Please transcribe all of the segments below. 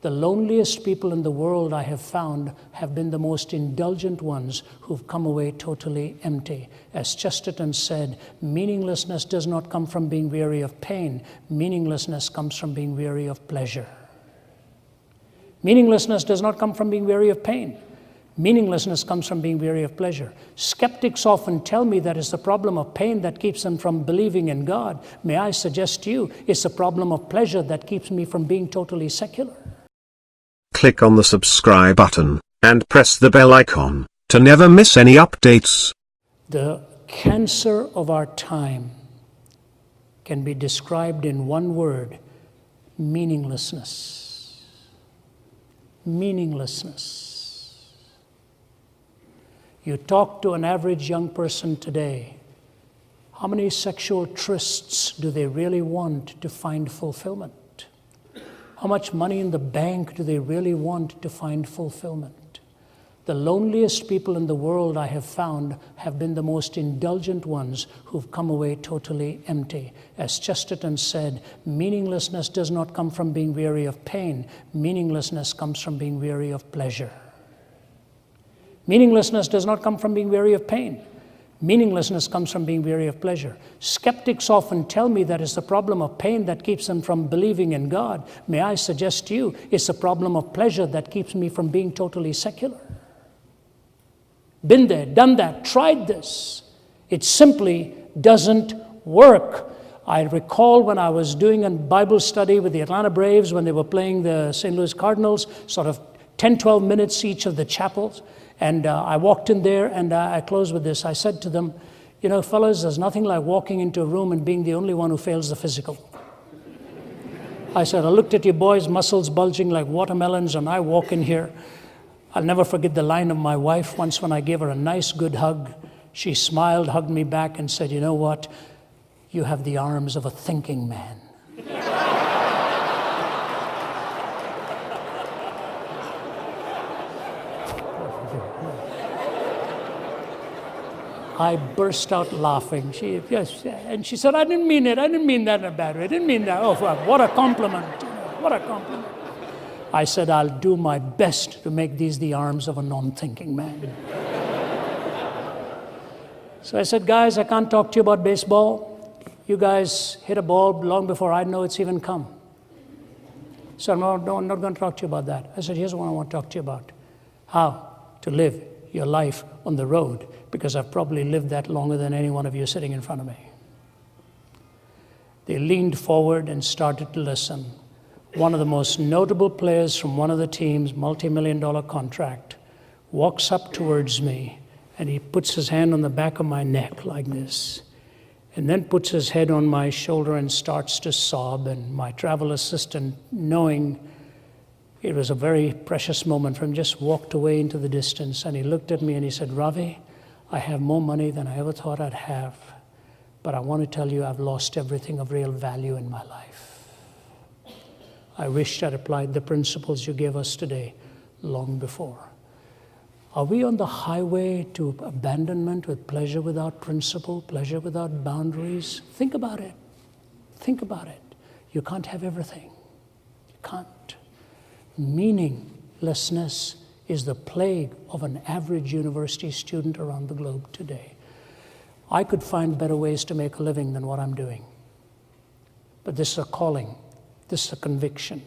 The loneliest people in the world I have found have been the most indulgent ones who've come away totally empty. As Chesterton said, meaninglessness does not come from being weary of pain. Meaninglessness comes from being weary of pleasure. Meaninglessness does not come from being weary of pain. Meaninglessness comes from being weary of pleasure. Skeptics often tell me that it's the problem of pain that keeps them from believing in God. May I suggest to you, it's the problem of pleasure that keeps me from being totally secular. Click on the subscribe button and press the bell icon to never miss any updates. The cancer of our time can be described in one word: meaninglessness. Meaninglessness. You talk to an average young person today, how many sexual trysts do they really want to find fulfillment? How much money in the bank do they really want to find fulfillment? The loneliest people in the world I have found have been the most indulgent ones who've come away totally empty. As Chesterton said, meaninglessness does not come from being weary of pain. Meaninglessness comes from being weary of pleasure. Meaninglessness does not come from being weary of pain. Meaninglessness comes from being weary of pleasure. Skeptics often tell me that it's the problem of pain that keeps them from believing in God. May I suggest to you, it's the problem of pleasure that keeps me from being totally secular. Been there, done that, tried this. It simply doesn't work. I recall when I was doing a Bible study with the Atlanta Braves when they were playing the St. Louis Cardinals, sort of 10, 12 minutes each of the chapels. And I walked in there, and I closed with this. I said to them, you know, fellas, there's nothing like walking into a room and being the only one who fails the physical. I said, I looked at you boys, muscles bulging like watermelons, and I walk in here. I'll never forget the line of my wife once when I gave her a nice, good hug. She smiled, hugged me back, and said, you know what? You have the arms of a thinking man. I burst out laughing. And she said, I didn't mean it. I didn't mean that in a bad way. I didn't mean that. Oh, what a compliment. What a compliment. I said, I'll do my best to make these the arms of a non-thinking man. So I said, guys, I can't talk to you about baseball. You guys hit a ball long before I know it's even come. So I'm not going to talk to you about that. I said, here's what I want to talk to you about. How to live your life on the road, because I've probably lived that longer than any one of you sitting in front of me. They leaned forward and started to listen. One of the most notable players from one of the teams, multi-million-dollar contract, walks up towards me, and he puts his hand on the back of my neck like this, and then puts his head on my shoulder and starts to sob. And my travel assistant, knowing it was a very precious moment for him, just walked away into the distance, and he looked at me and he said, Ravi, I have more money than I ever thought I'd have, but I want to tell you I've lost everything of real value in my life. I wished I'd applied the principles you gave us today long before. Are we on the highway to abandonment with pleasure without principle, pleasure without boundaries? Think about it. Think about it. You can't have everything. You can't. Meaninglessness is the plague of an average university student around the globe today. I could find better ways to make a living than what I'm doing. But this is a calling. This is a conviction.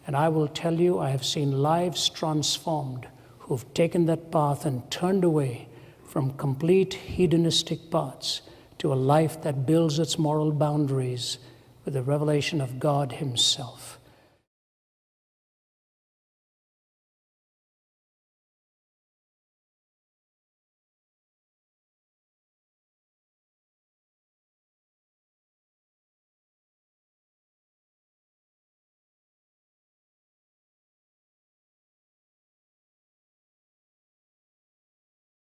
And I will tell you, I have seen lives transformed who've taken that path and turned away from complete hedonistic paths to a life that builds its moral boundaries with the revelation of God Himself.